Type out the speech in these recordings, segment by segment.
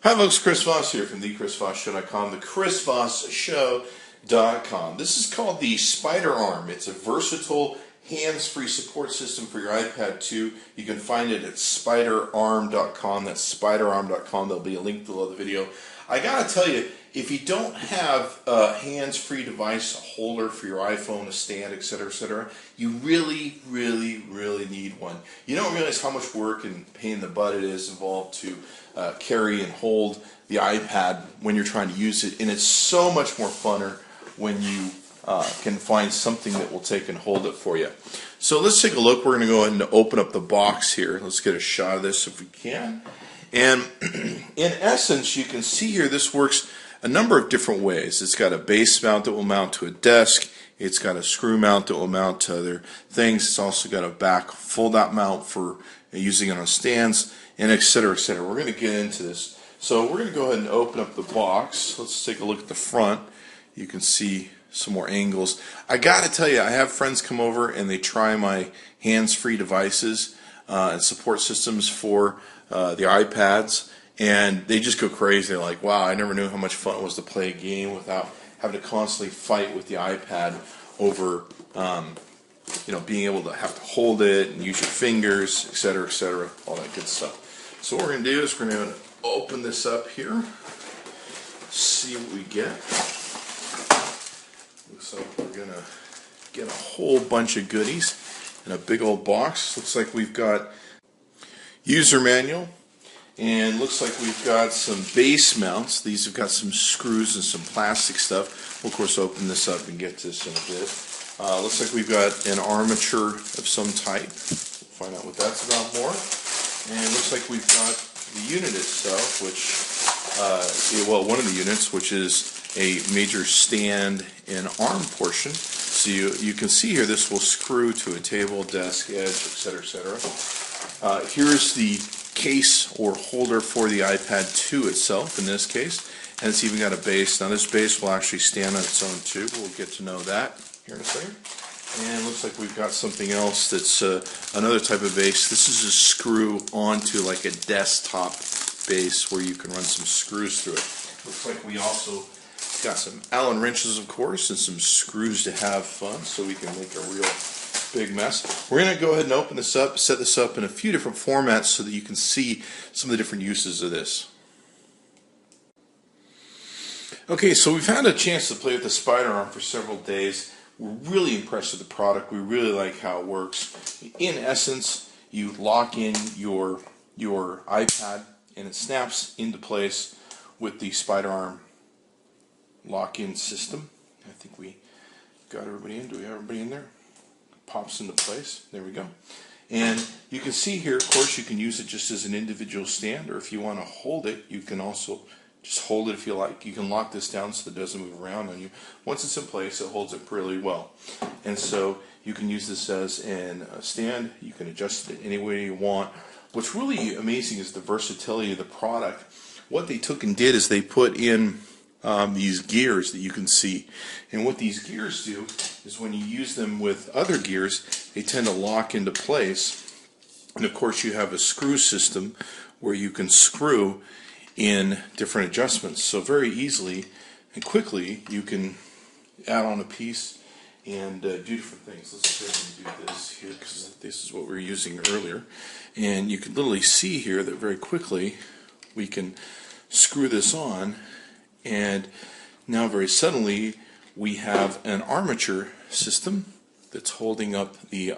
Hi folks, Chris Voss here from thechrisvossshow.com, thechrisvossshow.com. This is called the SpiderArm. It's a versatile, hands-free support system for your iPad 2. You can find it at SpiderArm.com. That's SpiderArm.com. There'll be a link below the video. I gotta tell you, if you don't have a hands-free device, a holder for your iPhone, a stand, etc., you really need one. You don't realize how much work and pain in the butt it is involved to carry and hold the iPad when you're trying to use it, and it's so much more funner when you can find something that will take and hold it for you. So let's take a look. We're going to go ahead and open up the box here. Let's get a shot of this if we can. And in essence, you can see here this works a number of different ways. It's got a base mount that will mount to a desk. It's got a screw mount that will mount to other things. It's also got a back fold-out mount for using it on stands, and etc., etc. We're going to get into this. So we're going to go ahead and open up the box. Let's take a look at the front. You can see some more angles. I got to tell you, I have friends come over and they try my hands-free devices and support systems for the iPads, and they just go crazy. They're like, wow, I never knew how much fun it was to play a game without having to constantly fight with the iPad over being able to have to hold it and use your fingers, etc., all that good stuff. So what we're going to do is we're going to open this up here, see what we get. Looks like we're going to get a whole bunch of goodies in a big old box. Looks like we've got user manual, and looks like we've got some base mounts. These have got some screws and some plastic stuff. We'll of course open this up and get to this in a bit. Looks like we've got an armature of some type. We'll find out what that's about more. And it looks like we've got the unit itself, which, one of the units, which is a major stand and arm portion. So you can see here this will screw to a table, desk, edge, etc., etc. Here's the case or holder for the iPad 2 itself in this case, and it's even got a base. Now this base will actually stand on its own too. We'll get to know that here in a second. And it looks like we've got something else that's another type of base. This is a screw onto like a desktop base where you can run some screws through it. Looks like we also got some Allen wrenches, of course, and some screws to have fun so we can make a real big mess. We're going to go ahead and open this up, set this up in a few different formats so that you can see some of the different uses of this. Okay, so we've had a chance to play with the SpiderArm for several days. We're really impressed with the product. We really like how it works. In essence, you lock in your iPad and it snaps into place with the SpiderArm lock-in system. I think we got everybody in. Do we have everybody in there? Pops into place. There we go. And you can see here, of course, you can use it just as an individual stand, or if you want to hold it, you can also just hold it if you like. You can lock this down so that it doesn't move around on you. Once it's in place, it holds it really well. And so you can use this as a stand. You can adjust it any way you want. What's really amazing is the versatility of the product. What they took and did is they put in these gears that you can see, and what these gears do is when you use them with other gears, they tend to lock into place. And of course you have a screw system where you can screw in different adjustments, so very easily and quickly you can add on a piece and do different things. Let's go ahead and do this here because this is what we were using earlier, and you can literally see here that very quickly we can screw this on. And now very suddenly we have an armature system that's holding up the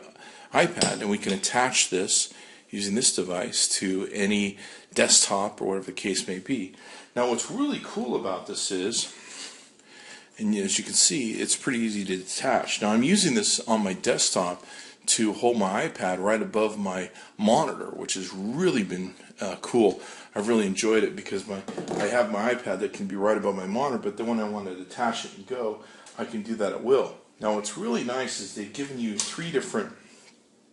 iPad, and we can attach this using this device to any desktop or whatever the case may be. Now what's really cool about this is, and as you can see, it's pretty easy to detach. Now I'm using this on my desktop to hold my iPad right above my monitor, which has really been cool. I've really enjoyed it because I have my iPad that can be right above my monitor, but then when I want to detach it and go, I can do that at will. Now what's really nice is they've given you 3 different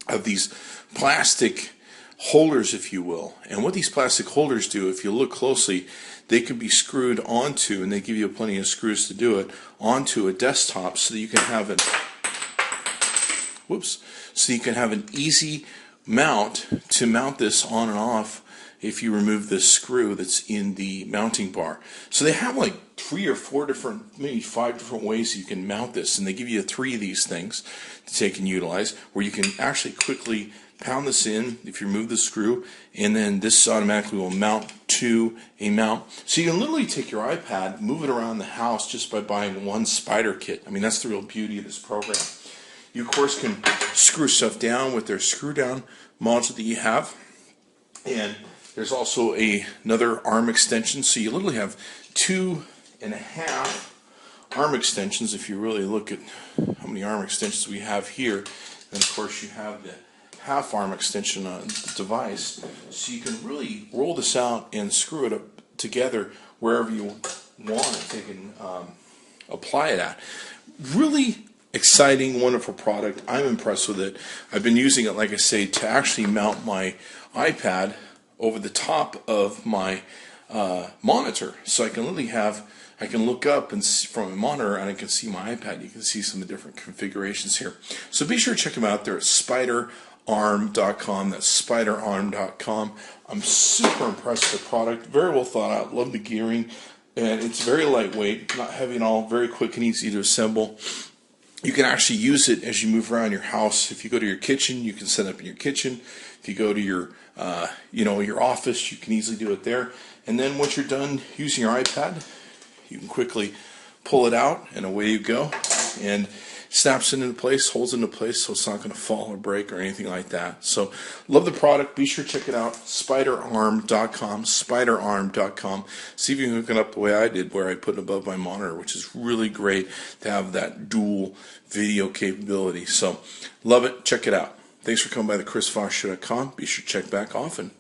of these plastic holders, if you will. And what these plastic holders do, if you look closely, they can be screwed onto, and they give you plenty of screws to do it, onto a desktop so that you can have an easy mount to mount this on and off if you remove the screw that's in the mounting bar. So they have like 3 or 4 different, maybe 5 different ways you can mount this, and they give you 3 of these things to take and utilize, where you can actually quickly pound this in if you remove the screw, and then this automatically will mount to a mount. So you can literally take your iPad, move it around the house just by buying one Spider kit. I mean, that's the real beauty of this program. You of course can screw stuff down with their screw down module that you have, and there's also another arm extension, so you literally have 2.5 arm extensions if you really look at how many arm extensions we have here. And of course you have the half arm extension on the device, so you can really roll this out and screw it up together wherever you want to take and apply it at. Really exciting, wonderful product. I'm impressed with it. I've been using it, like I say, to actually mount my iPad over the top of my monitor, so I can literally I can look up and see from a monitor, and I can see my iPad. You can see some of the different configurations here. So be sure to check them out. They're at SpiderArm.com. That's SpiderArm.com. I'm super impressed with the product. Very well thought out. Love the gearing, and it's very lightweight, not heavy at all. Very quick and easy to assemble. You can actually use it as you move around your house. If you go to your kitchen, you can set up in your kitchen. If you go to your your office, you can easily do it there. And then once you're done using your iPad, you can quickly pull it out, and away you go. And snaps it into place, holds it into place, so it's not going to fall or break or anything like that. So, love the product. Be sure to check it out. SpiderArm.com. SpiderArm.com. See if you can hook it up the way I did, where I put it above my monitor, which is really great to have that dual video capability. So, love it. Check it out. Thanks for coming by the ChrisVossShow.com. Be sure to check back often.